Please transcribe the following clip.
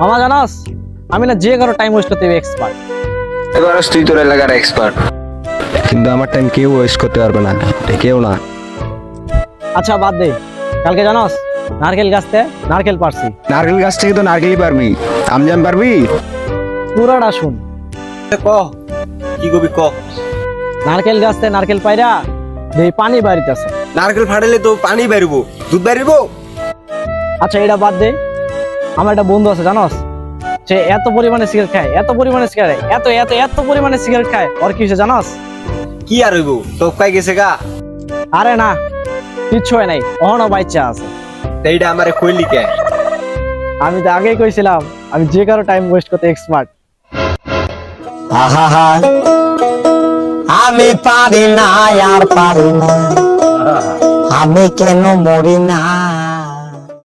মামা জানাস, আমি না যে কারো টাইম ওয়েস্ট করতে এক্সপার্ট। এবার তুই তোর এলাকার এক্সপার্ট, কিন্তু আমার টাইম কেউ ওয়েস্ট করতে পারবে না, কেউ না। আচ্ছা বাদ দে, কালকে জানাস নারকেল গাছতে নারকেল পারছি। নারকেল গাছ থেকে তো নারকেলই পারবি, আমজাম পারবি? পুরাটা শুন। ক কি কবি ক। নারকেল গাছতে নারকেল পাইরা দেই পানি বাড়িতেছে। নারকেল ফাটাইলে তো পানি বেরবো, দুধ বেরবো। আচ্ছা এটা বাদ দে, আমার একটা বন্ধু আছে জানাস, সে এত পরিমাণে সিগারেট খায়, এত পরিমাণে সিগারেট, এত এত এত পরিমাণে সিগারেট খায়, ওর কি হয়েছে জানাস? কি আর হইব, টপকাই গেছে গা। আরে না, কিচ্ছু হয় নাই, অহনো বাচ্চা আছে। এইটা আমারে কইলি কে? আমি তো আগেই কইছিলাম আমি যে কারো টাইম ওয়েস্ট করতে এক্সপার্ট। আহা আমি পারি না আর পারি না, আমি কেন মরি না।